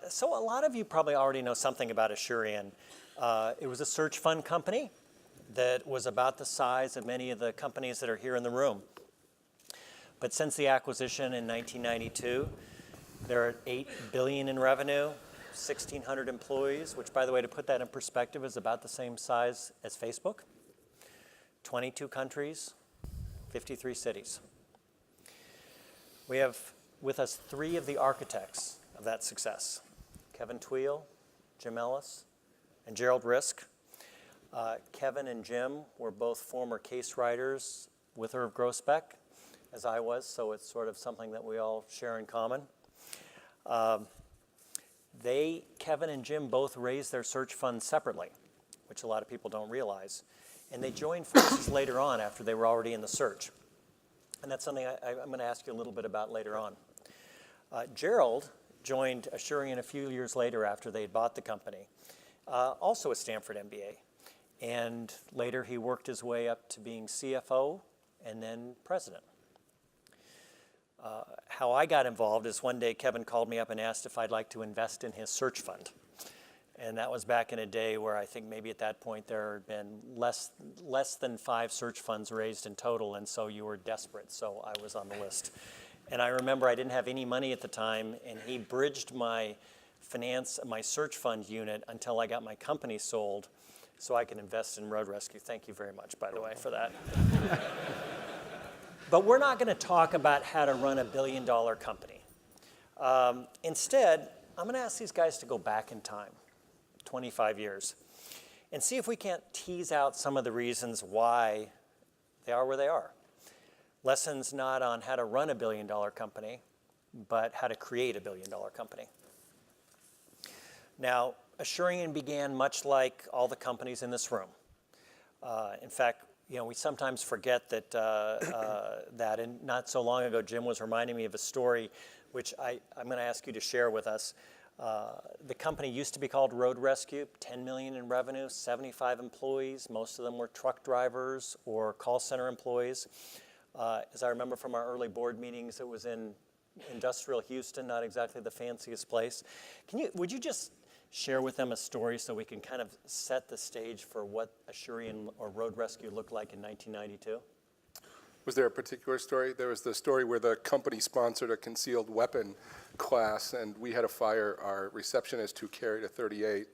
So a lot of you probably already know something about Asurion. It was a search fund company that was about the size of many of the companies that are here in the room. But since the acquisition in 1992, they're at $8 billion in revenue, 1,600 employees, which, by the way, to put that in perspective, is about the same size as Facebook. 22 countries, 53 cities. We have with us three of the architects of that success: Kevin Tweel, Jim Ellis, and Gerald Risk. Kevin and Jim were both former case writers with Irv Grousbeck, as I was, so it's sort of something that we all share in common. Kevin and Jim both raised their search funds separately, which a lot of people don't realize. And they joined forces later on after they were already in the search. And that's something I'm going to ask you a little bit about later on. Gerald joined Asurion a few years later after they had bought the company, also a Stanford MBA. And later he worked his way up to being CFO and then president. How I got involved is one day Kevin called me up and asked if I'd like to invest in his search fund. And that was back in a day where I think maybe at that point there had been less than 5 search funds raised in total, and so you were desperate, so I was on the list. And I remember I didn't have any money at the time, and he bridged my search fund unit until I got my company sold so I could invest in Road Rescue. Thank you very much, by the way, for that. But we're not going to talk about how to run $1 billion company. Instead, I'm going to ask these guys to go back in time, 25 years, and see if we can't tease out some of the reasons why they are where they are. Lessons not on how to run $1 billion company, but how to create $1 billion company. Now, Asurion began much like all the companies in this room. In fact, we sometimes forget that, and not so long ago, Jim was reminding me of a story which I'm going to ask you to share with us. The company used to be called Road Rescue, $10 million in revenue, 75 employees. Most of them were truck drivers or call center employees. As I remember from our early board meetings, it was in industrial Houston, not exactly the fanciest place. Would you just share with them a story so we can kind of set the stage for what Asurion or Road Rescue looked like in 1992? Was there a particular story? There was the story where the company sponsored a concealed weapon class, and we had to fire our receptionist who carried a .38.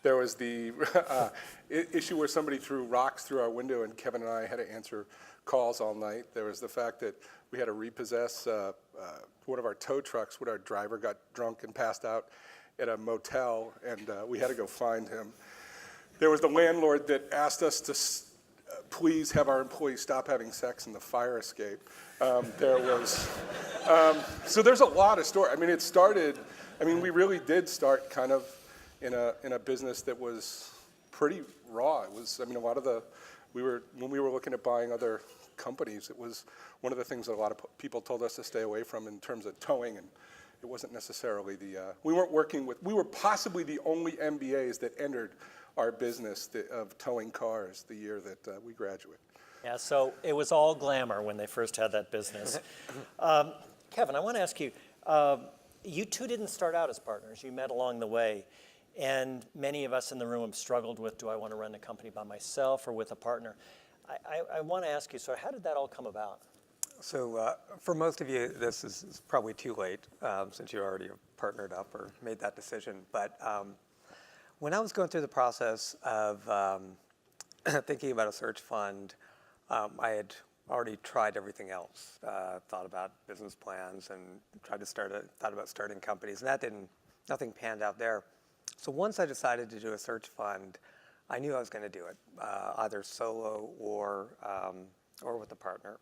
There was the issue where somebody threw rocks through our window, and Kevin and I had to answer calls all night. There was the fact that we had to repossess one of our tow trucks when our driver got drunk and passed out at a motel, and we had to go find him. There was the landlord that asked us to please have our employees stop having sex in the fire escape. There was, so there's a lot of story. I mean, we really did start kind of in a business that was pretty raw. It was, a lot of when we were looking at buying other companies, it was one of the things that a lot of people told us to stay away from in terms of towing, and it wasn't necessarily we were possibly the only MBAs that entered our business of towing cars the year that we graduated. Yeah, so it was all glamour when they first had that business. Kevin, I want to ask you, you two didn't start out as partners. You met along the way. And many of us in the room have struggled with, do I want to run the company by myself or with a partner? I want to ask you, so how did that all come about? So for most of you, this is probably too late since you already have partnered up or made that decision. But when I was going through the process of thinking about a search fund, I had already tried everything else. Thought about business plans and thought about starting companies, and nothing panned out there. So once I decided to do a search fund, I knew I was going to do it, either solo or with a partner.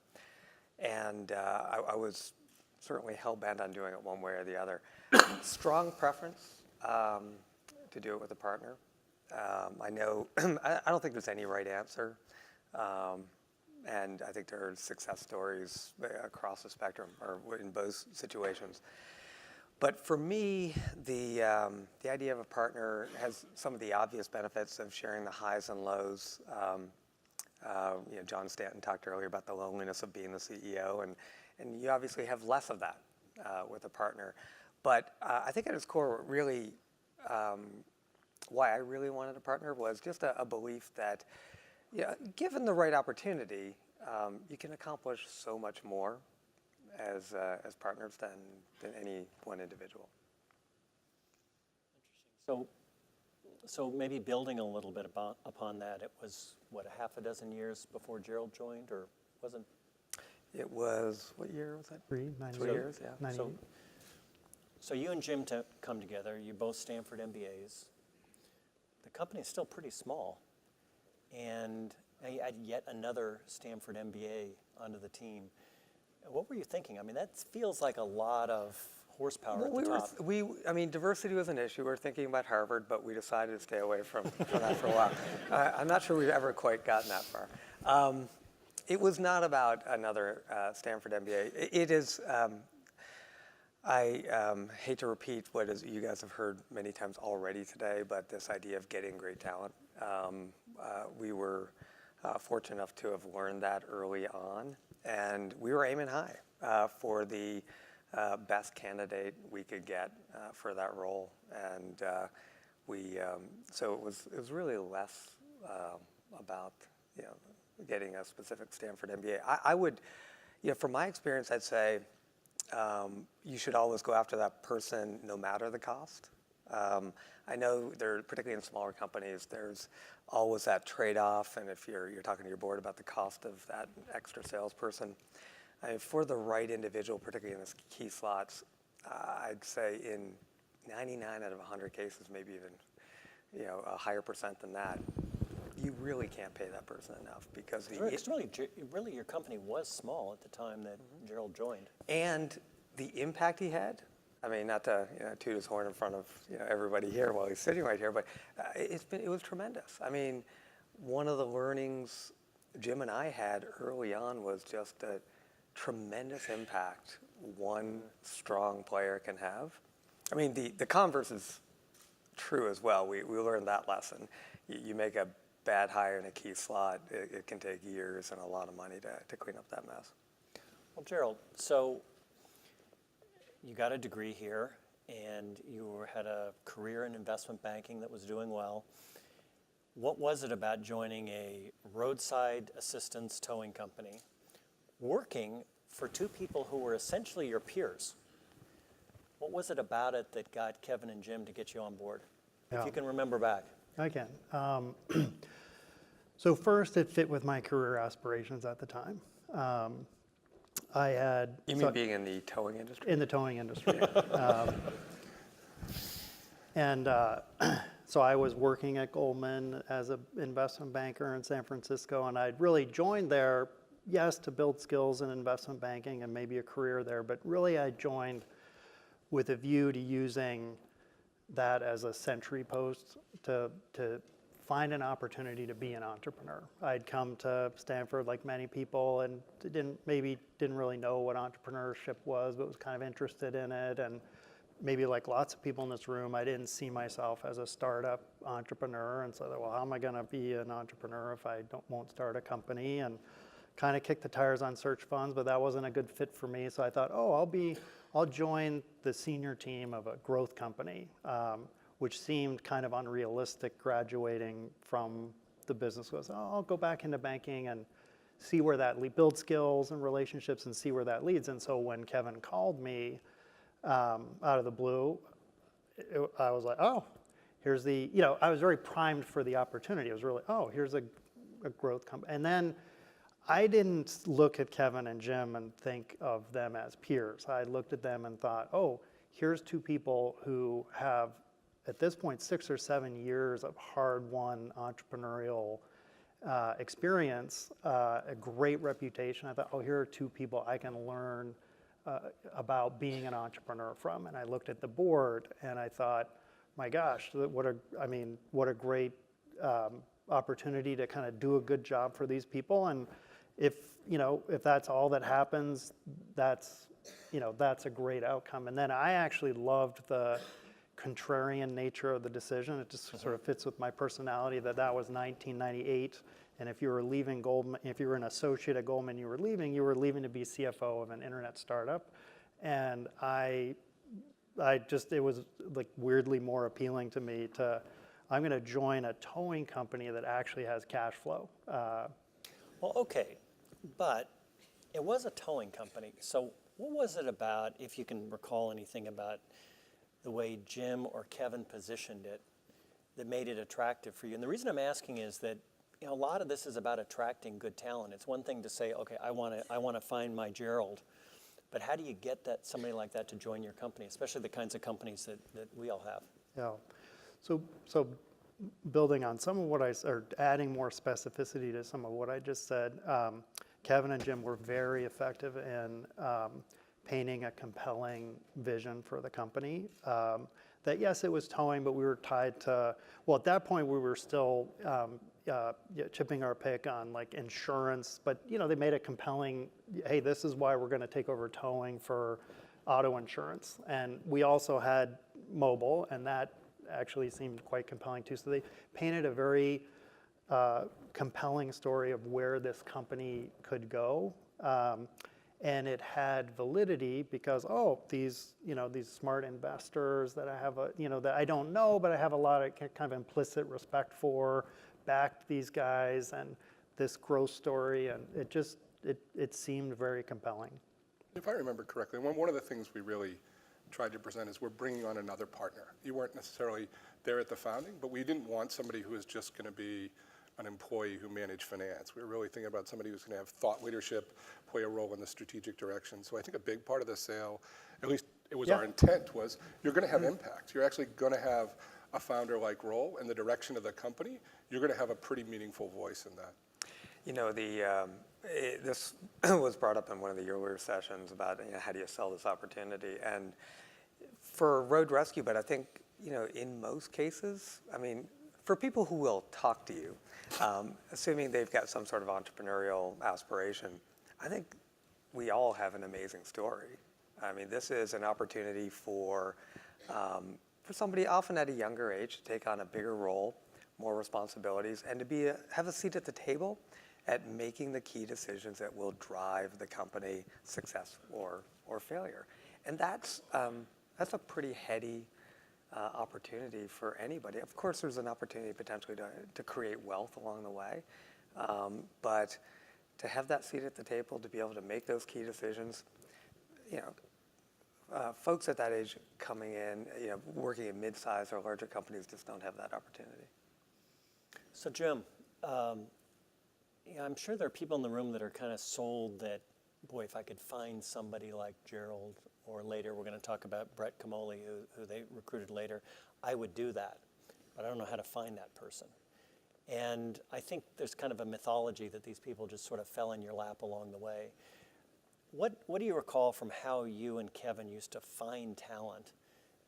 And I was certainly hell-bent on doing it one way or the other. Strong preference to do it with a partner. I know, I don't think there's any right answer. And I think there are success stories across the spectrum or in both situations. But for me, the idea of a partner has some of the obvious benefits of sharing the highs and lows. John Stanton talked earlier about the loneliness of being the CEO, and you obviously have less of that with a partner. But I think at its core, really, why I really wanted a partner was just a belief that, given the right opportunity, you can accomplish so much more as partners than any one individual. So maybe building a little bit upon that, it was, what, a half a dozen years before Gerald joined, or wasn't? It was, what year was that? 3 years, yeah. 98. So you and Jim come together, you both Stanford MBAs. The company is still pretty small, and you add yet another Stanford MBA onto the team. What were you thinking? I mean, that feels like a lot of horsepower at the top. I mean, diversity was an issue. We were thinking about Harvard, but we decided to stay away from that for a while. I'm not sure we've ever quite gotten that far. It was not about another Stanford MBA. It is, I hate to repeat what you guys have heard many times already today, but this idea of getting great talent. We were fortunate enough to have learned that early on, and we were aiming high for the best candidate we could get for that role, and so it was really less about getting a specific Stanford MBA. I would, from my experience, I'd say you should always go after that person no matter the cost. I know particularly in smaller companies, there's always that trade-off, and if you're talking to your board about the cost of that extra salesperson, I mean, for the right individual, particularly in this key slots, I'd say in 99 out of 100 cases, maybe even a higher percent than that, you really can't pay that person enough because really your company was small at the time that Gerald joined. And the impact he had, I mean, not to toot his horn in front of everybody here while he's sitting right here, but it was tremendous. I mean, one of the learnings Jim and I had early on was just a tremendous impact one strong player can have. I mean, the converse is true as well. We learned that lesson. You make a bad hire in a key slot, it can take years and a lot of money to clean up that mess. Well, Gerald, so you got a degree here, and you had a career in investment banking that was doing well. What was it about joining a roadside assistance towing company, working for two people who were essentially your peers? What was it about it that got Kevin and Jim to get you on board? Yeah. If you can remember back. I can. So first, it fit with my career aspirations at the time. I had... You mean being in the towing industry? In the towing industry. So I was working at Goldman as an investment banker in San Francisco, and I'd really joined there, yes, to build skills in investment banking and maybe a career there, but really I joined with a view to using that as a sentry post to find an opportunity to be an entrepreneur. I'd come to Stanford like many people and didn't really know what entrepreneurship was, but was kind of interested in it. And maybe like lots of people in this room, I didn't see myself as a startup entrepreneur. And so I thought, well, how am I gonna be an entrepreneur if I won't start a company? And kind of kicked the tires on search funds, but that wasn't a good fit for me. So I thought, I'll join the senior team of a growth company, which seemed kind of unrealistic graduating from the business. I'll go back into banking and see where that build skills and relationships and see where that leads. And so when Kevin called me out of the blue, I was like, here's I was very primed for the opportunity. It was really, here's a growth company. And then I didn't look at Kevin and Jim and think of them as peers. I looked at them and thought, here's two people who have, at this point, 6 or 7 years of hard-won entrepreneurial experience, a great reputation. I thought, here are two people I can learn about being an entrepreneur from. And I looked at the board and I thought, my gosh, what a great opportunity to kind of do a good job for these people. And if that's all that happens, that's a great outcome. And then I actually loved the contrarian nature of the decision. It just sort of fits with my personality that was 1998. And if you were leaving Goldman, if you were an associate at Goldman, you were leaving to be CFO of an internet startup. And I it was like weirdly more appealing to me I'm going to join a towing company that actually has cash flow. Well, okay, but it was a towing company. So what was it about, if you can recall anything about the way Jim or Kevin positioned it, that made it attractive for you? And the reason I'm asking is that a lot of this is about attracting good talent. It's one thing to say, okay, I want to find my Gerald, but how do you get somebody like that to join your company, especially the kinds of companies that we all have? Yeah. So building on some of what or adding more specificity to some of what I just said, Kevin and Jim were very effective in painting a compelling vision for the company. That yes, it was towing, but we were tied to, well, at that point we were still chipping our pick on like insurance, but they made a compelling, hey, this is why we're going to take over towing for auto insurance. And we also had mobile, and that actually seemed quite compelling too. So they painted a very compelling story of where this company could go. And it had validity because, these smart investors that I have, that I don't know, but I have a lot of kind of implicit respect for, backed these guys and this growth story, and it seemed very compelling. If I remember correctly, one of the things we really tried to present is we're bringing on another partner. You weren't necessarily there at the founding, but we didn't want somebody who was just going to be an employee who managed finance. We were really thinking about somebody who's going to have thought leadership, play a role in the strategic direction. So I think a big part of the sale, at least it was our intent, was you're going to have impact. You're actually going to have a founder-like role in the direction of the company. You're going to have a pretty meaningful voice in that. This was brought up in one of the earlier sessions about how do you sell this opportunity, and for road rescue, but I think in most cases, for people who will talk to you, assuming they've got some sort of entrepreneurial aspiration, I think we all have an amazing story. This is an opportunity for somebody often at a younger age to take on a bigger role, more responsibilities, and to have a seat at the table at making the key decisions that will drive the company success or failure. And that's a pretty heady opportunity for anybody. Of course, there's an opportunity potentially to create wealth along the way, but to have that seat at the table, to be able to make those key decisions, folks at that age coming in, working in mid-sized or larger companies just don't have that opportunity. So Jim, I'm sure there are people in the room that are kind of sold that, boy, if I could find somebody like Gerald, or later we're going to talk about Brett Kamoli, who they recruited later, I would do that. But I don't know how to find that person. And I think there's kind of a mythology that these people just sort of fell in your lap along the way. What do you recall from how you and Kevin used to find talent,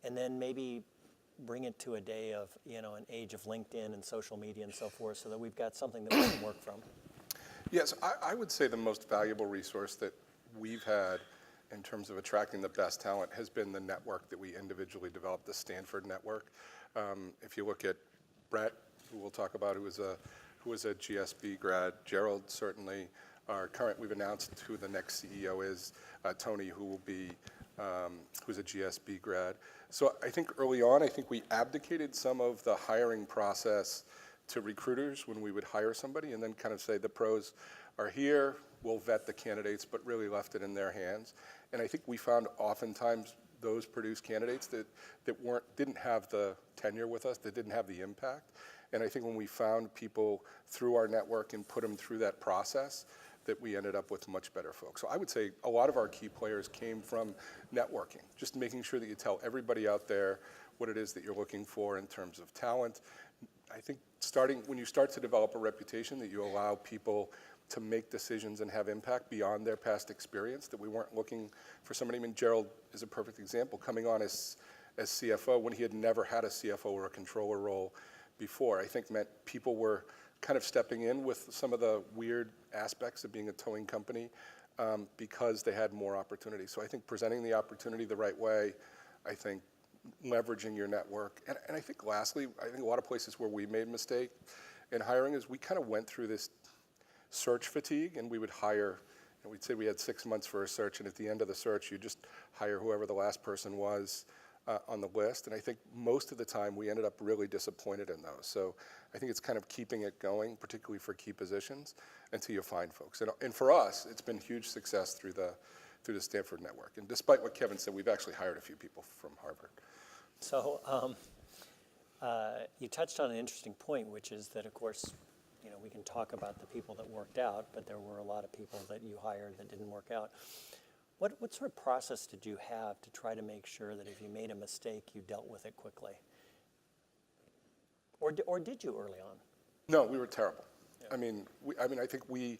and then maybe bring it to a day of, an age of LinkedIn and social media and so forth, so that we've got something that we can work from? Yes, I would say the most valuable resource that we've had in terms of attracting the best talent has been the network that we individually developed, the Stanford network. If you look at Brett, who we'll talk about, who was a GSB grad, Gerald certainly, we've announced who the next CEO is, Tony, who's a GSB grad. So I think early on, we abdicated some of the hiring process to recruiters when we would hire somebody, and then kind of say the pros are here, we'll vet the candidates, but really left it in their hands. And I think we found oftentimes those produced candidates that didn't have the tenure with us, that didn't have the impact. And I think when we found people through our network and put them through that process, that we ended up with much better folks. So I would say a lot of our key players came from networking, just making sure that you tell everybody out there what it is that you're looking for in terms of talent. I think when you start to develop a reputation, that you allow people to make decisions and have impact beyond their past experience, that we weren't looking for somebody. Gerald is a perfect example, coming on as CFO when he had never had a CFO or a controller role before. I think meant people were kind of stepping in with some of the weird aspects of being a towing company because they had more opportunity. So I think presenting the opportunity the right way, I think leveraging your network. And I think lastly, a lot of places where we made a mistake in hiring is we kind of went through this search fatigue, and we would hire, and we'd say we had 6 months for a search, and at the end of the search, you just hire whoever the last person was on the list, and I think most of the time we ended up really disappointed in those. So I think it's kind of keeping it going, particularly for key positions, until you find folks. And for us, it's been huge success through the Stanford network. And despite what Kevin said, we've actually hired a few people from Harvard. So you touched on an interesting point, which is that, of course, we can talk about the people that worked out, but there were a lot of people that you hired that didn't work out. What sort of process did you have to try to make sure that if you made a mistake, you dealt with it quickly? Or did you early on? No, we were terrible. Yeah. I think we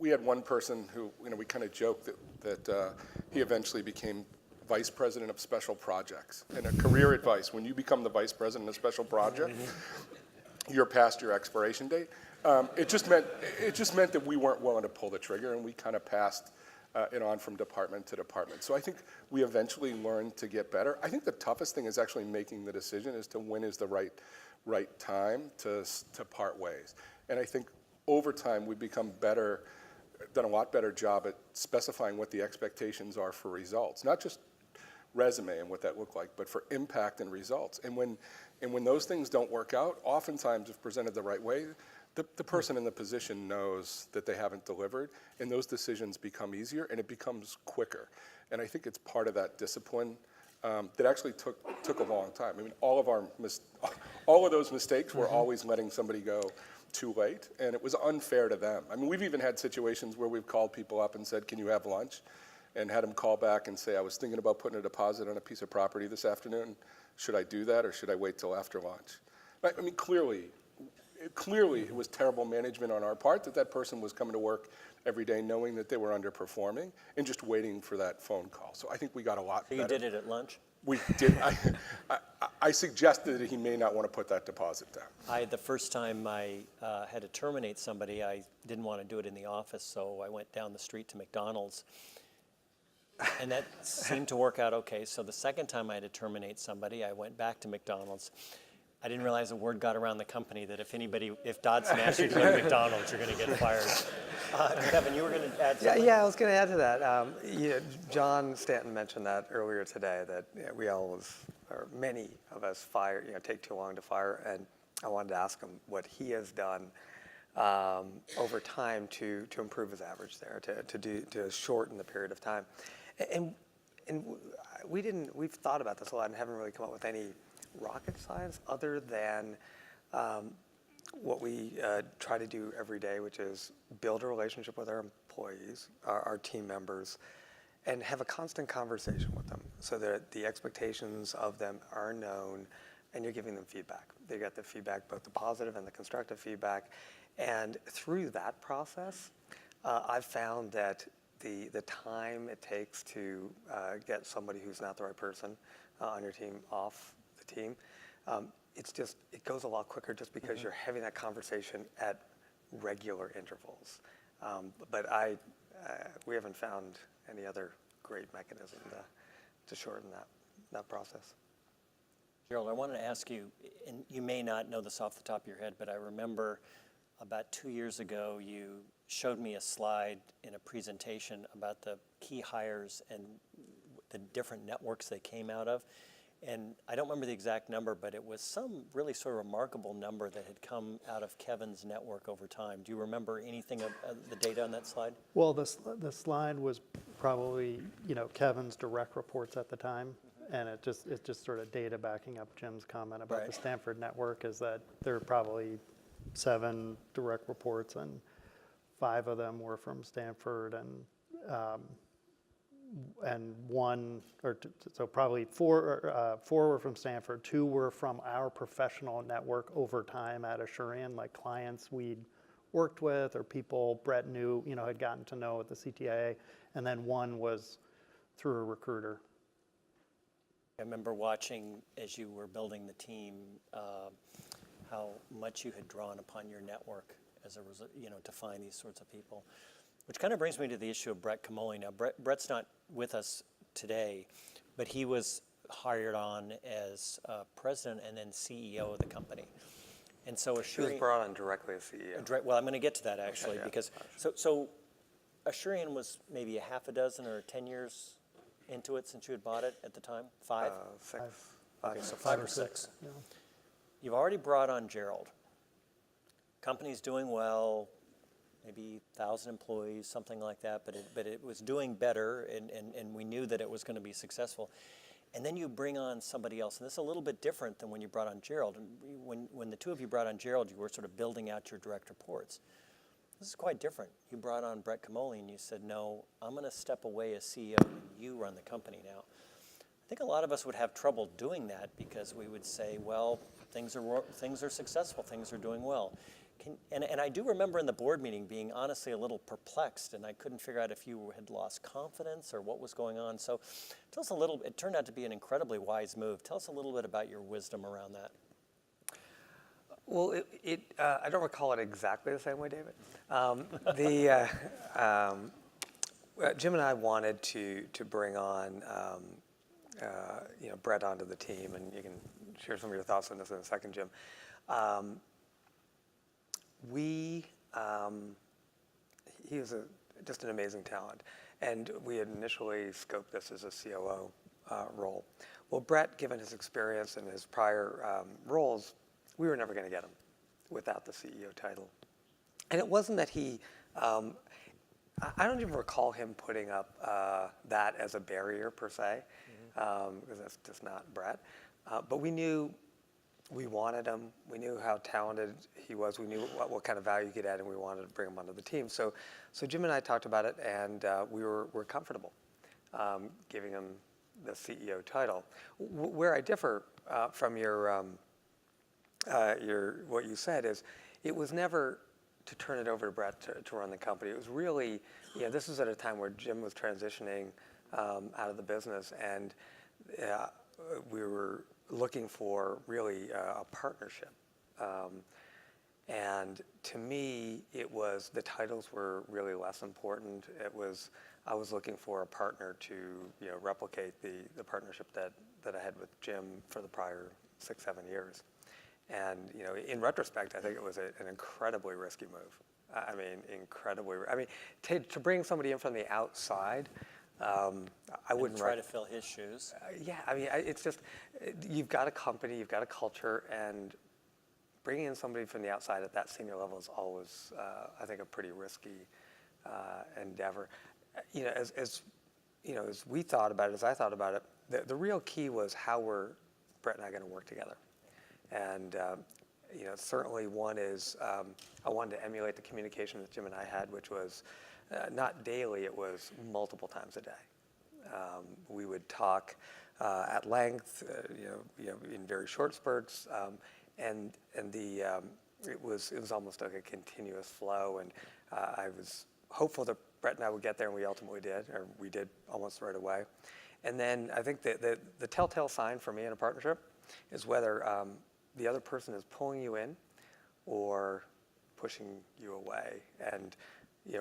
had one person who, we kind of joked that he eventually became vice president of special projects. And a career advice, when you become the vice president of special project, you're past your expiration date. It just meant that we weren't willing to pull the trigger, and we kind of passed it on from department to department. So I think we eventually learned to get better. I think the toughest thing is actually making the decision as to when is the right time to part ways. And I think over time we've done a lot better job at specifying what the expectations are for results, not just resume and what that looked like, but for impact and results. And when those things don't work out, oftentimes if presented the right way, the person in the position knows that they haven't delivered, and those decisions become easier and it becomes quicker. And I think it's part of that discipline that actually took a long time. All of those mistakes were always letting somebody go too late, and it was unfair to them. We've even had situations where we've called people up and said, "Can you have lunch?" and had them call back and say, "I was thinking about putting a deposit on a piece of property this afternoon. Should I do that, or should I wait till after lunch?" Clearly, it was terrible management on our part that person was coming to work every day knowing that they were underperforming and just waiting for that phone call. So I think we got a lot better. You did it at lunch? We did. I suggested that he may not want to put that deposit down. The first time I had to terminate somebody, I didn't want to do it in the office, so I went down the street to McDonald's. And that seemed to work out okay. So the second time I had to terminate somebody, I went back to McDonald's. I didn't realize the word got around the company that if Dodson asks you to go to McDonald's, you're going to get fired. Kevin, you were going to add something? Yeah, I was going to add to that. John Stanton mentioned that earlier today, that we always, or many of us take too long to fire, and I wanted to ask him what he has done over time to improve his average there, to shorten the period of time. And we've thought about this a lot and haven't really come up with any rocket science other than what we try to do every day, which is build a relationship with our employees, our team members, and have a constant conversation with them so that the expectations of them are known and you're giving them feedback. They get the feedback, both the positive and the constructive feedback. And through that process, I've found that the time it takes to get somebody who's not the right person on your team off the team, it goes a lot quicker just because you're having that conversation at regular intervals. But we haven't found any other great mechanism to shorten that process. Gerald, I wanted to ask you, and you may not know this off the top of your head, but I remember about 2 years ago, you showed me a slide in a presentation about the key hires and the different networks they came out of. And I don't remember the exact number, but it was some really sort of remarkable number that had come out of Kevin's network over time. Do you remember anything of the data on that slide? Well, the slide was probably, Kevin's direct reports at the time. And it's just sort of data backing up Jim's comment about the Stanford network, is that there are probably 7 direct reports, and 5 of them were from Stanford, and one, so probably 4 were from Stanford. 2 were from our professional network over time at Asurion, like clients we'd worked with or people Brett knew, had gotten to know at the CTIA, and then 1 was through a recruiter. I remember watching as you were building the team, how much you had drawn upon your network as a result, to find these sorts of people. Which kind of brings me to the issue of Brett Kamoli. Now, Brett's not with us today, but he was hired on as president and then CEO of the company. And so Asurion... He was brought on directly as CEO. Well, I'm going to get to that actually, Okay, yeah. because so Asurion was maybe a half a dozen or 10 years into it since you had bought it at the time? 5? 6. Okay, so 5 or 6. Yeah. You've already brought on Gerald. Company's doing well, maybe 1,000 employees, something like that, but it was doing better, and we knew that it was going to be successful. And then you bring on somebody else, and this is a little bit different than when you brought on Gerald. And when the two of you brought on Gerald, you were sort of building out your direct reports. This is quite different. You brought on Brett Kamoli, and you said, no, I'm going to step away as CEO, and you run the company now. I think a lot of us would have trouble doing that because we would say, well, things are successful, things are doing well. And I do remember in the board meeting being honestly a little perplexed, and I couldn't figure out if you had lost confidence or what was going on. So tell us a little, it turned out to be an incredibly wise move. Tell us a little bit about your wisdom around that. Well, I don't recall it exactly the same way, David. Jim and I wanted to bring on Brett onto the team, and you can share some of your thoughts on this in a second, Jim. He was just an amazing talent, and we had initially scoped this as a COO role. Well, Brett, given his experience and his prior roles, we were never going to get him without the CEO title. And it wasn't that he, I don't even recall him putting up that as a barrier per se, because that's just not Brett. But we knew we wanted him. We knew how talented he was. We knew what kind of value he could add, and we wanted to bring him onto the team. So Jim and I talked about it, and we were comfortable giving him the CEO title. Where I differ from your what you said is, it was never to turn it over to Brett to run the company. It was really, this was at a time where Jim was transitioning out of the business, and we were looking for really a partnership. And to me, the titles were really less important. I was looking for a partner to replicate the partnership that I had with Jim for the prior 6-7 years. And in retrospect, I think it was an incredibly risky move. I mean, incredibly. I mean, to bring somebody in from the outside, I wouldn't try to fill his shoes. Yeah, I mean, it's just, you've got a company, you've got a culture, and bringing in somebody from the outside at that senior level is always, I think, a pretty risky endeavor. As we thought about it, as I thought about it, the real key was how were Brett and I going to work together. And certainly one is I wanted to emulate the communication that Jim and I had, which was not daily, it was multiple times a day. We would talk at length, in very short spurts, and it was almost like a continuous flow. And I was hopeful that Brett and I would get there, and we ultimately did, or we did almost right away. And then I think the telltale sign for me in a partnership is whether the other person is pulling you in or pushing you away, and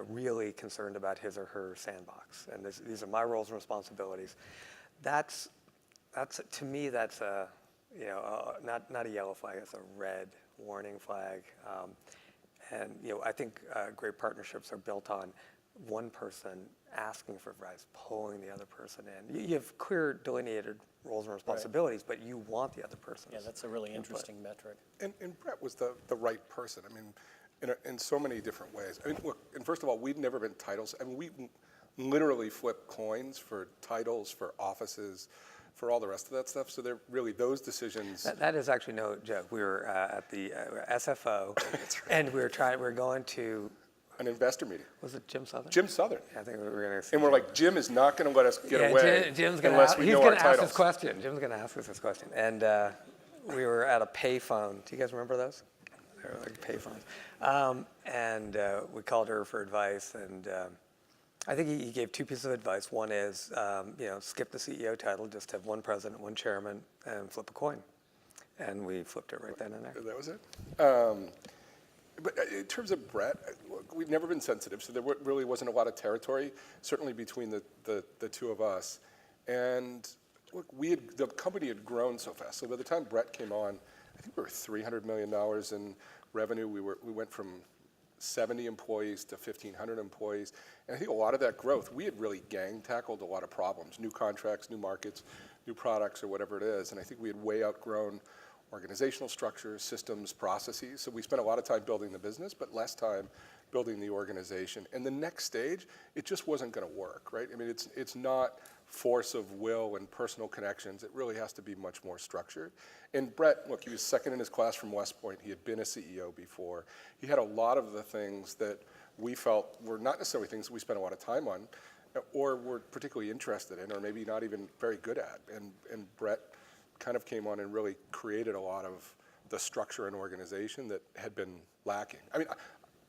really concerned about his or her sandbox. And these are my roles and responsibilities. That's to me, that's not a yellow flag, it's a red warning flag. And I think great partnerships are built on one person asking for advice, pulling the other person in. You have clear delineated roles and responsibilities, but you want the other person. Yeah, that's a really interesting metric. And Brett was the right person. I mean, in so many different ways. I mean, look, and first of all, we've never been titles. I mean, we literally flip coins for titles, for offices, for all the rest of that stuff. So they're really those decisions. That is actually no joke. We were at the SFO, and we were going to an investor meeting. Was it Jim Southern? Jim Southern. I think we were going to. And we're like, Jim is not going to let us get away Jim's unless we know our titles. Ask this question. Jim's going to ask us this question. And we were at a payphone. Do you guys remember those? They were like payphones. And we called her for advice, and I think he gave 2 pieces of advice. One is, skip the CEO title, just have one president, one chairman, and flip a coin. And we flipped it right then and there. That was it. But in terms of Brett, look, we've never been sensitive, so there really wasn't a lot of territory, certainly between the two of us. And look, the company had grown so fast. So by the time Brett came on, I think we were $300 million in revenue. We went from 70 employees to 1,500 employees. And I think a lot of that growth, we had really gang tackled a lot of problems, new contracts, new markets, new products, or whatever it is. And I think we had way outgrown organizational structures, systems, processes. So we spent a lot of time building the business, but less time building the organization. And the next stage, it just wasn't going to work, right? I mean, it's not force of will and personal connections. It really has to be much more structured. And Brett, look, he was second in his class from West Point. He had been a CEO before. He had a lot of the things that we felt were not necessarily things we spent a lot of time on or were particularly interested in or maybe not even very good at. And Brett kind of came on and really created a lot of the structure and organization that had been lacking. I mean,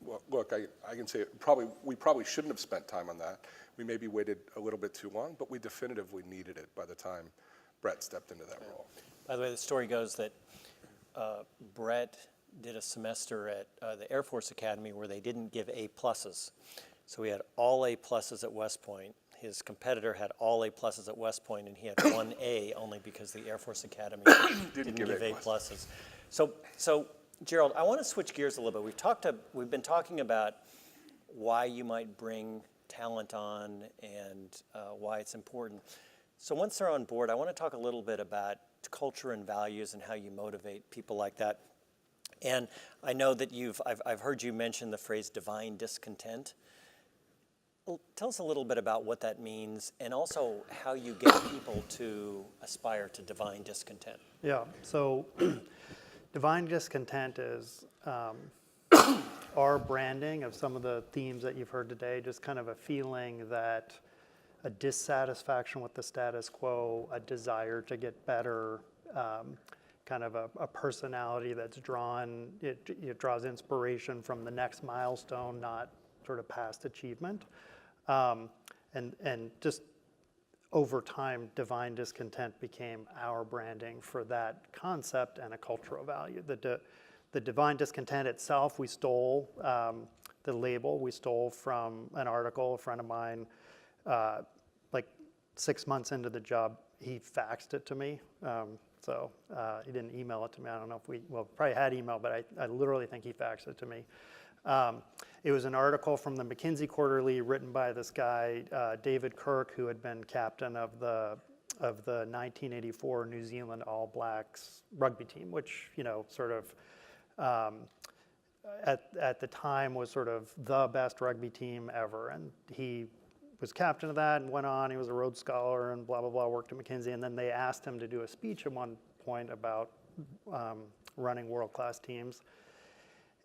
well, look, I can say we probably shouldn't have spent time on that. We maybe waited a little bit too long, but we definitively needed it by the time Brett stepped into that role. By the way, the story goes that Brett did a semester at the Air Force Academy where they didn't give A pluses. So he had all A pluses at West Point. His competitor had all A pluses at West Point, and he had one A only because the Air Force Academy didn't give A pluses. So Gerald, I want to switch gears a little bit. We've been talking about why you might bring talent on and why it's important. So once they're on board, I want to talk a little bit about culture and values and how you motivate people like that. And I know that I've heard you mention the phrase divine discontent. Well, tell us a little bit about what that means and also how you get people to aspire to divine discontent. Yeah, so divine discontent is our branding of some of the themes that you've heard today, just kind of a feeling that a dissatisfaction with the status quo, a desire to get better, kind of a personality that's drawn, it draws inspiration from the next milestone, not sort of past achievement. And just over time, divine discontent became our branding for that concept and a cultural value. The divine discontent itself, we stole the label. We stole from an article. A friend of mine, like 6 months into the job, he faxed it to me. So he didn't email it to me. I don't know if probably had email, but I literally think he faxed it to me. It was an article from the McKinsey Quarterly written by this guy, David Kirk, who had been captain of the 1984 New Zealand All Blacks rugby team, which, sort of at the time was sort of the best rugby team ever. And he was captain of that and went on. He was a Rhodes Scholar and blah, blah, blah, worked at McKinsey. And then they asked him to do a speech at one point about running world-class teams.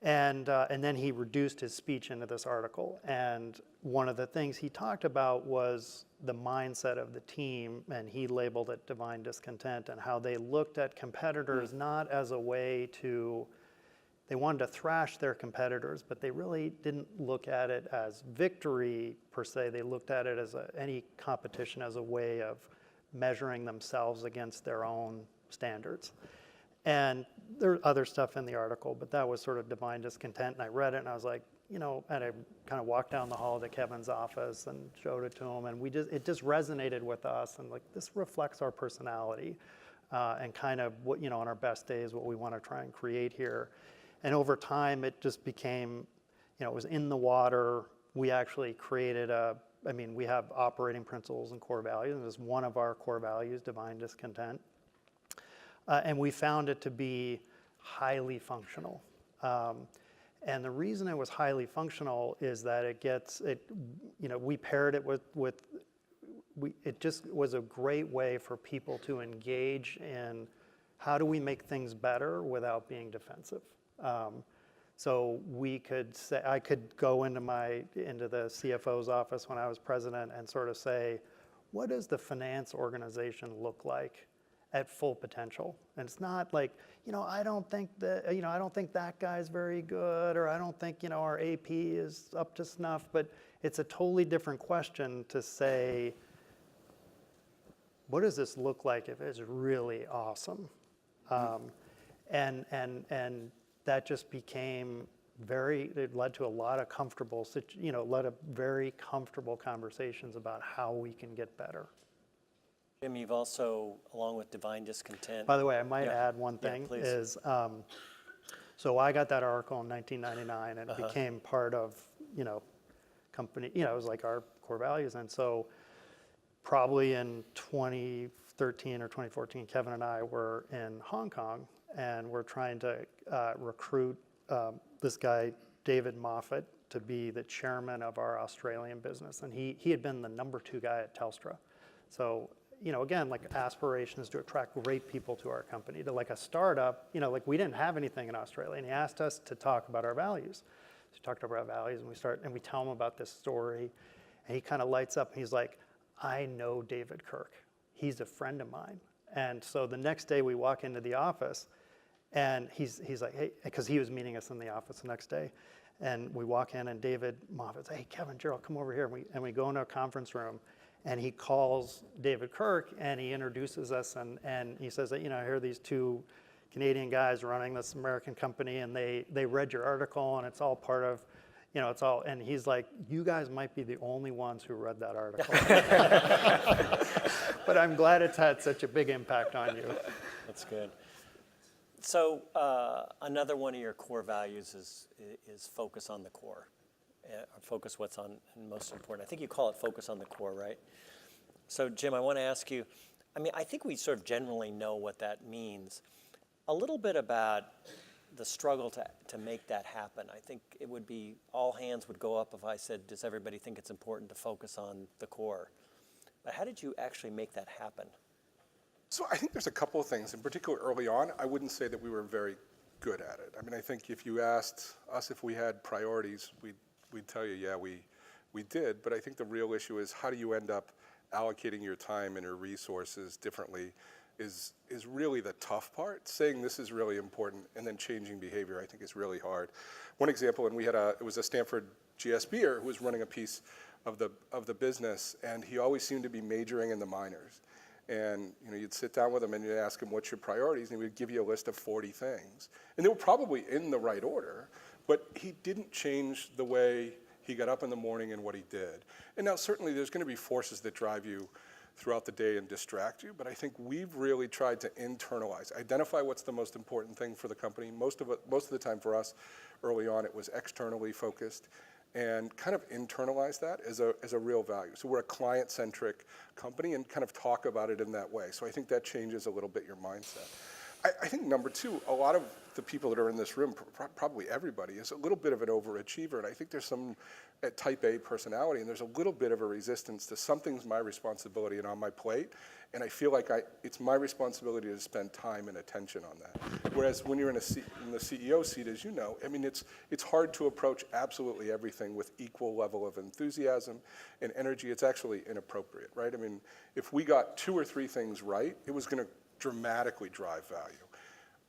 And then he reduced his speech into this article. And one of the things he talked about was the mindset of the team, and he labeled it divine discontent, and how they looked at competitors not as a way to, they wanted to thrash their competitors, but they really didn't look at it as victory per se. They looked at it as any competition as a way of measuring themselves against their own standards. And there's other stuff in the article, but that was sort of divine discontent. And I read it and I was like, and I kind of walked down the hall to Kevin's office and showed it to him. And it just resonated with us. And like, this reflects our personality and kind of what, on our best days, what we want to try and create here. And over time, it just became, it was in the water. We actually created we have operating principles and core values. And it's one of our core values, divine discontent. And we found it to be highly functional. And the reason it was highly functional is that we paired it it just was a great way for people to engage in how do we make things better without being defensive. So we could say, I could go into the CFO's office when I was president and sort of say, what does the finance organization look like at full potential? And it's not like, I don't think that guy's very good, or I don't think, our AP is up to snuff, but it's a totally different question to say, what does this look like if it's really awesome? And that just became it led to a lot of very comfortable conversations about how we can get better. Jim, you've also, along with divine discontent. By the way, I might add one thing, please. is So I got that article in 1999, and it became part of, company, it was like our core values. And so probably in 2013 or 2014, Kevin and I were in Hong Kong, and we're trying to recruit this guy, David Moffat, to be the chairman of our Australian business. And he had been the number 2 guy at Telstra. So, again, like aspirations to attract great people to our company, to like a startup, like we didn't have anything in Australia. And he asked us to talk about our values. So we talked about our values, and we tell him about this story. And he kind of lights up, and he's like, I know David Kirk. He's a friend of mine. And so the next day we walk into the office, and he's like, hey, because he was meeting us in the office the next day. And we walk in, and David Moffat says, hey, Kevin, Gerald, come over here. And we go into a conference room, and he calls David Kirk, and he introduces us, and he says that, I hear these 2 Canadian guys running this American company, and they read your article, and it's all part of, and he's like, you guys might be the only ones who read that article. But I'm glad it's had such a big impact on you. That's good. So another one of your core values is focus on the core, focus what's on most important. I think you call it focus on the core, right? So Jim, I want to ask you, I think we sort of generally know what that means. A little bit about the struggle to make that happen. I think it would be, all hands would go up if I said, does everybody think it's important to focus on the core? But how did you actually make that happen? So I think there's a couple of things. In particular, early on, I wouldn't say that we were very good at it. I think if you asked us if we had priorities, we'd tell you, yeah, we did. But I think the real issue is, how do you end up allocating your time and your resources differently is really the tough part. Saying this is really important and then changing behavior, I think, is really hard. One example, and it was a Stanford GSBer who was running a piece of the business, and he always seemed to be majoring in the minors. And you'd sit down with him and you'd ask him, what's your priorities? And he would give you a list of 40 things. And they were probably in the right order, but he didn't change the way he got up in the morning and what he did. And now certainly there's going to be forces that drive you throughout the day and distract you, but I think we've really tried to internalize, identify what's the most important thing for the company. Most of the time for us, early on, it was externally focused, and kind of internalize that as a real value. So we're a client-centric company, and kind of talk about it in that way. So I think that changes a little bit your mindset. I think number 2, a lot of the people that are in this room, probably everybody, is a little bit of an overachiever, and I think there's some type A personality, and there's a little bit of a resistance to something's my responsibility and on my plate, and I feel like it's my responsibility to spend time and attention on that. Whereas when you're in the CEO seat, as you know, it's hard to approach absolutely everything with equal level of enthusiasm and energy. It's actually inappropriate, right? If we got 2 or 3 things right, it was going to dramatically drive value.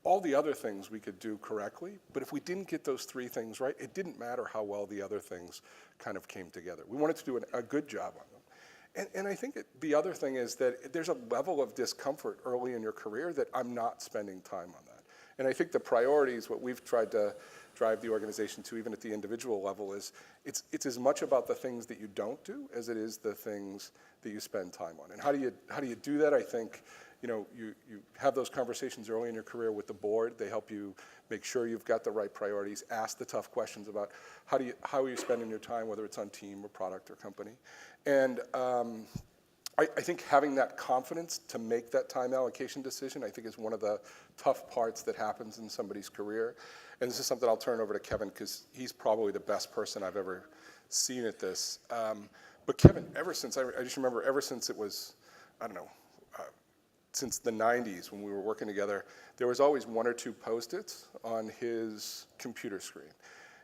All the other things we could do correctly, but if we didn't get those 3 things right, it didn't matter how well the other things kind of came together. We wanted to do a good job on them. And I think the other thing is that there's a level of discomfort early in your career that I'm not spending time on that. And I think the priorities, what we've tried to drive the organization to, even at the individual level, is it's as much about the things that you don't do as it is the things that you spend time on. And how do you do that? I think you have those conversations early in your career with the board. They help you make sure you've got the right priorities, ask the tough questions about how are you spending your time, whether it's on team or product or company. And I think having that confidence to make that time allocation decision, I think, is one of the tough parts that happens in somebody's career. And this is something I'll turn over to Kevin, because he's probably the best person I've ever seen at this. But Kevin, I just remember ever since it was, since the 90s when we were working together, there was always 1 or 2 Post-its on his computer screen.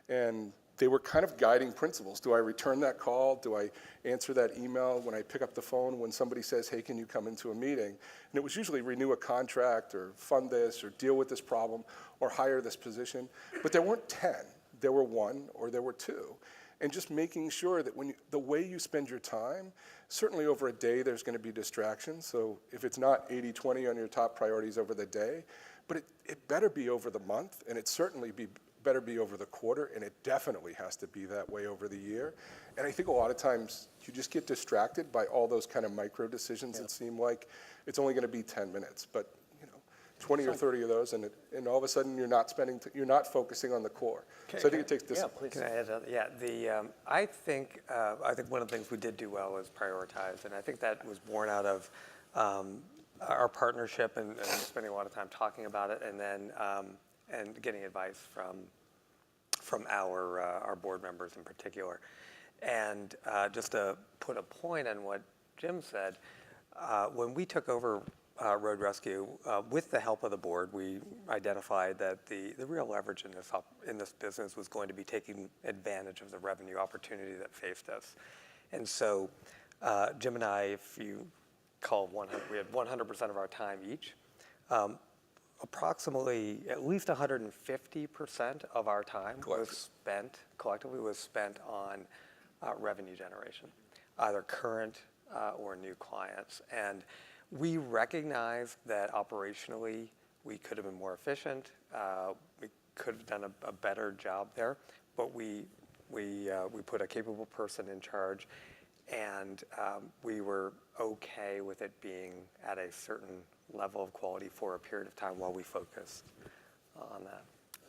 And they were kind of guiding principles. Do I return that call? Do I answer that email? When I pick up the phone, when somebody says, hey, can you come into a meeting? And it was usually renew a contract or fund this or deal with this problem or hire this position. But there weren't 10. There were 1 or there were 2. And just making sure that the way you spend your time, certainly over a day there's going to be distractions. So if it's not 80-20 on your top priorities over the day, but it better be over the month, and it certainly better be over the quarter, and it definitely has to be that way over the year. And I think a lot of times you just get distracted by all those kind of micro decisions that seem like it's only going to be 10 minutes. But 20 or 30 of those, and all of a sudden you're not focusing on the core. So I think it takes Yeah, discipline. please. Can I add? I think one of the things we did do well was prioritize, and I think that was born out of our partnership and spending a lot of time talking about it, and then and getting advice from our board members in particular. And just to put a point on what Jim said, when we took over Road Rescue, with the help of the board, we identified that the real leverage in this business was going to be taking advantage of the revenue opportunity that faced us. And so Jim and I, if you call we had 100% of our time each. Approximately at least 150% of our time collectively was spent on revenue generation, either current or new clients. And we recognized that operationally we could have been more efficient. We could have done a better job there, but we put a capable person in charge, and we were okay with it being at a certain level of quality for a period of time while we focused on that.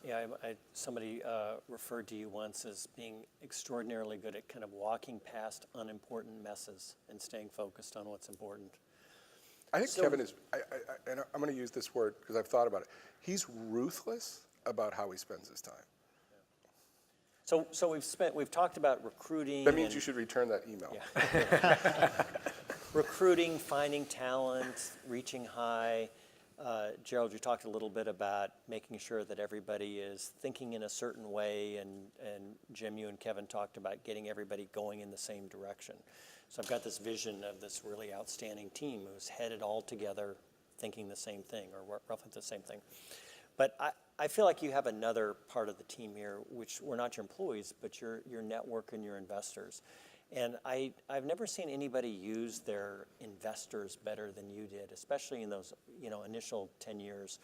Yeah, somebody referred to you once as being extraordinarily good at kind of walking past unimportant messes and staying focused on what's important. I think Kevin is, and I'm going to use this word because I've thought about it. He's ruthless about how he spends his time. So we've talked about recruiting. That means you should return that email. Yeah. Recruiting, finding talent, reaching high. Gerald, you talked a little bit about making sure that everybody is thinking in a certain way, and Jim, you and Kevin talked about getting everybody going in the same direction. So I've got this vision of this really outstanding team who's headed all together thinking the same thing, or roughly the same thing. But I feel like you have another part of the team here, which we're not your employees, but your network and your investors. And I've never seen anybody use their investors better than you did, especially in those initial 10 years.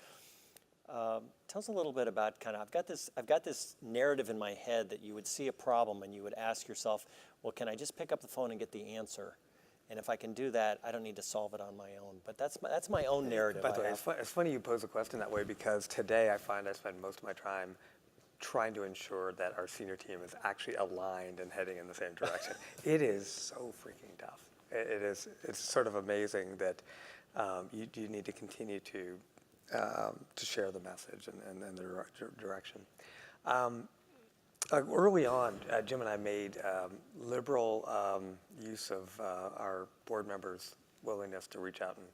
Tell us a little bit about I've got this narrative in my head that you would see a problem and you would ask yourself, well, can I just pick up the phone and get the answer? And if I can do that, I don't need to solve it on my own. But that's my own narrative. By the way, it's funny you pose a question that way, because today I find I spend most of my time trying to ensure that our senior team is actually aligned and heading in the same direction. It is so freaking tough. It's sort of amazing that you need to continue to share the message and the direction. Early on, Jim and I made liberal use of our board members' willingness to reach out and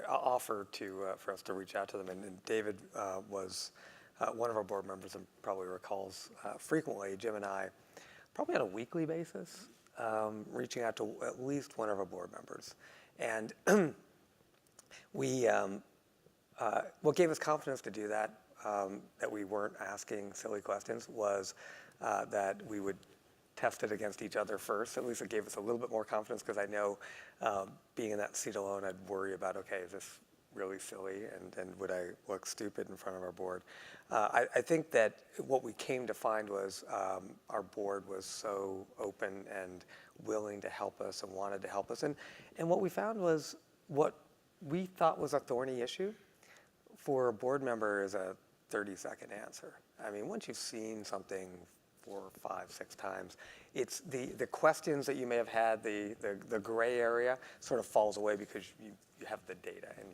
offer for us to reach out to them. And David was one of our board members, and probably recalls frequently Jim and I, probably on a weekly basis, reaching out to at least one of our board members. And what gave us confidence to do that, that we weren't asking silly questions, was that we would test it against each other first. At least it gave us a little bit more confidence, because I know being in that seat alone, I'd worry about, okay, is this really silly, and would I look stupid in front of our board? I think that what we came to find was our board was so open and willing to help us and wanted to help us. And what we found was what we thought was a thorny issue for a board member is a 30-second answer. I mean, once you've seen something 4, 5, 6 times, it's the questions that you may have had, the gray area sort of falls away, because you have the data and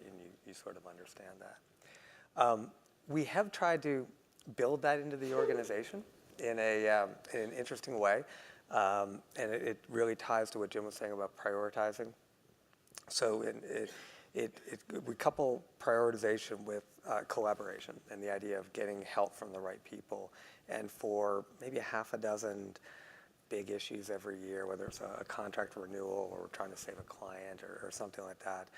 you sort of understand that. We have tried to build that into the organization in an interesting way, and it really ties to what Jim was saying about prioritizing. So we couple prioritization with collaboration, and the idea of getting help from the right people. And for maybe a half a dozen big issues every year, whether it's a contract renewal or we're trying to save a client or something like that,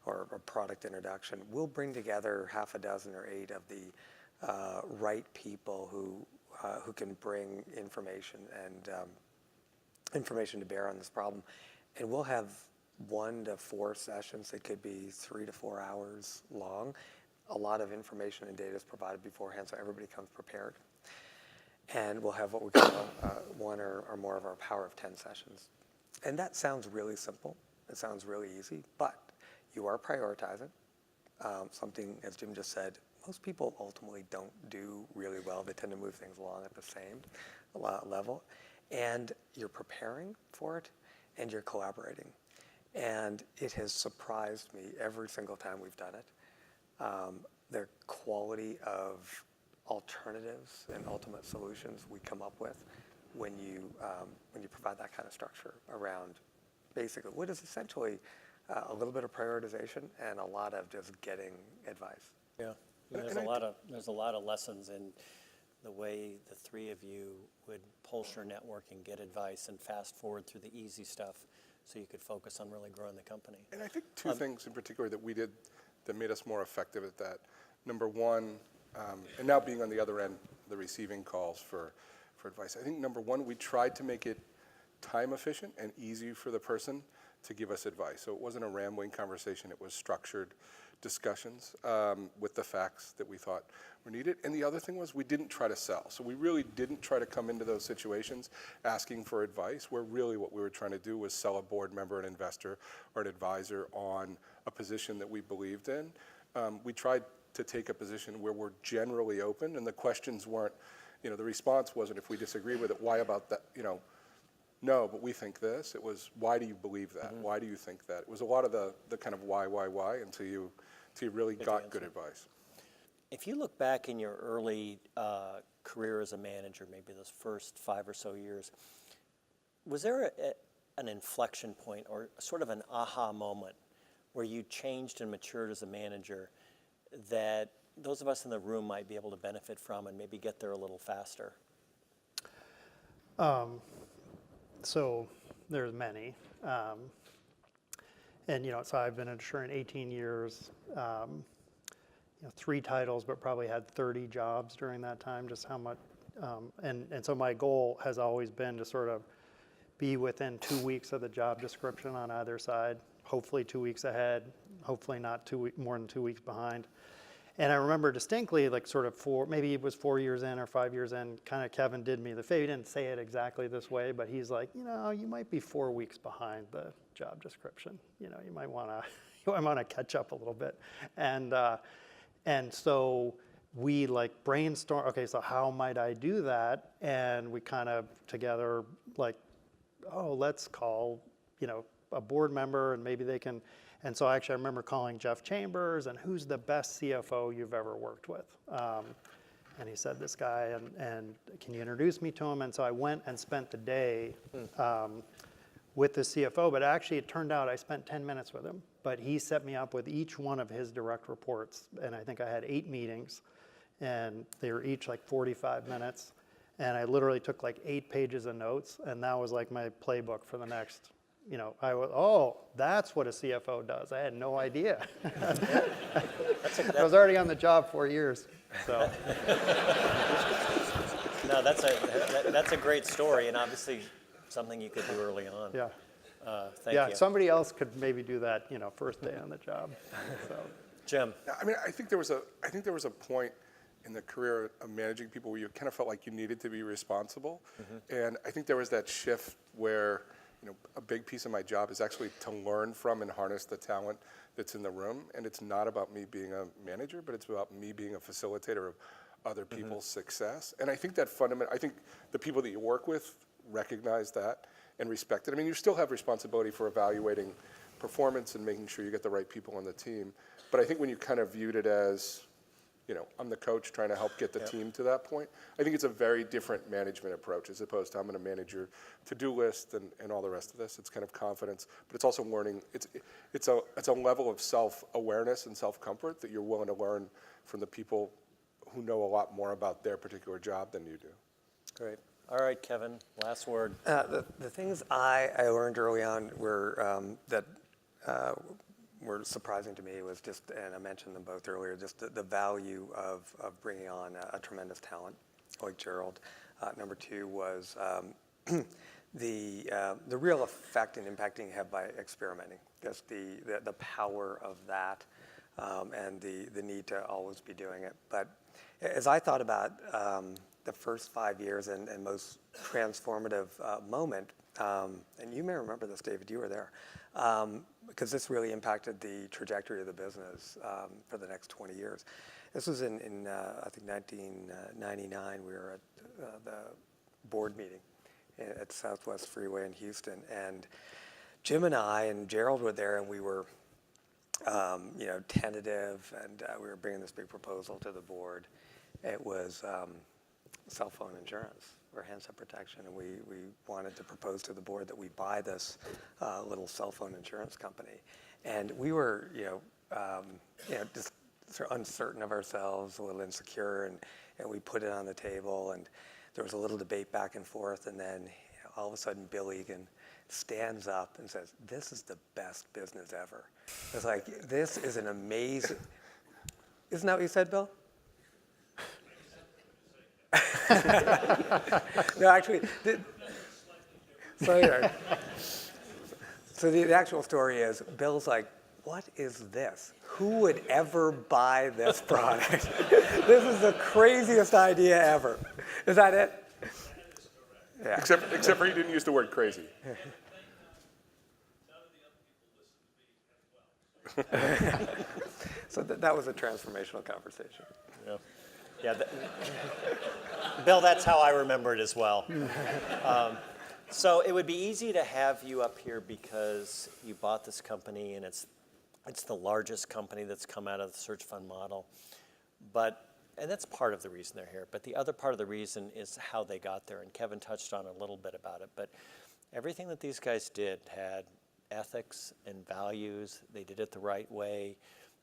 or a product introduction, we'll bring together half a dozen or 8 of the right people who can bring information to bear on this problem. And we'll have 1 to 4 sessions that could be 3 to 4 hours long. A lot of information and data is provided beforehand, so everybody comes prepared. And we'll have what we call 1 or more of our Power of 10 sessions. And that sounds really simple. It sounds really easy, but you are prioritizing. something, as Jim just said, most people ultimately don't do really well. They tend to move things along at the same level. And you're preparing for it, and you're collaborating. And it has surprised me every single time we've done it. The quality of alternatives and ultimate solutions we come up with when you provide that kind of structure around basically what is essentially a little bit of prioritization and a lot of just getting advice. Yeah, there's a lot of lessons in the way the three of you would pulse your network and get advice and fast forward through the easy stuff so you could focus on really growing the company. And I think two things in particular that we did that made us more effective at that. Number one, and now being on the other end, the receiving calls for advice. I think number one, we tried to make it time efficient and easy for the person to give us advice. So it wasn't a rambling conversation, it was structured discussions with the facts that we thought were needed. And the other thing was we didn't try to sell. So we really didn't try to come into those situations asking for advice, where really what we were trying to do was sell a board member, an investor, or an advisor on a position that we believed in. We tried to take a position where we're generally open, and the questions weren't, the response wasn't, if we disagree with it, why about that, no, but we think this. It was, why do you believe that? Mm-hmm. Why do you think that? It was a lot of the kind of why, until you really got good advice. If you look back in your early career as a manager, maybe those first 5 or so years, was there an inflection point or sort of an aha moment where you changed and matured as a manager that those of us in the room might be able to benefit from and maybe get there a little faster? So there's many. And, so I've been at Assurant 18 years, 3 titles, but probably had 30 jobs during that time, just how much. And so my goal has always been to sort of be within 2 weeks of the job description on either side, hopefully 2 weeks ahead, hopefully not more than 2 weeks behind. And I remember distinctly, like sort of maybe it was 4 years in or 5 years in, kind of Kevin did me the favor. He didn't say it exactly this way, but he's like, you might be 4 weeks behind the job description. You might want to catch up a little bit. And so we like brainstorm, okay, so how might I do that? And we kind of together like, let's call, a board member and maybe they can. And so actually I remember calling Jeff Chambers and who's the best CFO you've ever worked with? And he said, this guy, and can you introduce me to him? And so I went and spent the day with the CFO, but actually it turned out I spent 10 minutes with him, but he set me up with each one of his direct reports. And I think I had 8 meetings and they were each like 45 minutes. And I literally took like 8 pages of notes and that was like my playbook for the next, that's what a CFO does. I had no idea. I was already on the job 4 years, so. No, that's a great story and obviously something you could do early on. Yeah. Thank you. Somebody else could maybe do that, first day on the job. So. Jim. I mean, I think there was a point in the career of managing people where you kind of felt like you needed to be responsible, and I think there was that shift where. A big piece of my job is actually to learn from and harness the talent that's in the room. And it's not about me being a manager, but it's about me being a facilitator of other people's success. And I think that I think the people that you work with recognize that and respect it. I mean, you still have responsibility for evaluating performance and making sure you get the right people on the team. But I think when you kind of viewed it as, I'm the coach trying to help get the team to that point, I think it's a very different management approach as opposed to I'm going to manage your to-do list and all the rest of this. It's kind of confidence, but it's also learning. It's a level of self-awareness and self-comfort that you're willing to learn from the people who know a lot more about their particular job than you do. Great. All right, Kevin, last word. The things I learned early on were that were surprising to me was just, and I mentioned them both earlier, just the value of bringing on a tremendous talent like Gerald. Number 2 was the real effect and impacting you have by experimenting. Just the power of that and the need to always be doing it. But as I thought about the first 5 years and most transformative moment and you may remember this, David, you were there, because this really impacted the trajectory of the business for the next 20 years. This was in I think, 1999. We were at the board meeting at Southwest Freeway in Houston, and Jim and I and Gerald were there, and we were tentative, and we were bringing this big proposal to the board. It was cell phone insurance or handset protection, and we wanted to propose to the board that we buy this little cell phone insurance company. And we were, just sort of uncertain of ourselves, a little insecure, and we put it on the table, and there was a little debate back and forth, and then all of a sudden Bill Egan stands up and says, "This is the best business ever." It's like, this is an amazing, isn't that what you said, Bill? No, actually, so the actual story is, Bill's like, "What is this? Who would ever buy this product? This is the craziest idea ever." Is that it? Yeah. Except for he didn't use the word crazy. So that was a transformational conversation. Yeah, Bill, that's how I remember it as well. So it would be easy to have you up here because you bought this company, and it's the largest company that's come out of the search fund model. And that's part of the reason they're here. But the other part of the reason is how they got there, and Kevin touched on a little bit about it. But everything that these guys did had ethics and values. They did it the right way.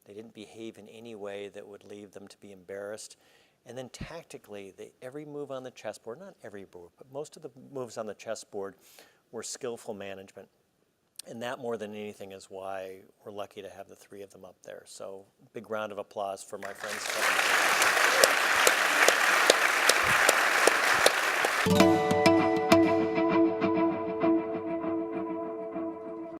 They didn't behave in any way that would leave them to be embarrassed. And then tactically, every move on the chessboard, not every move, but most of the moves on the chessboard were skillful management. And that, more than anything, is why we're lucky to have the three of them up there. So big round of applause for my friends. Kevin.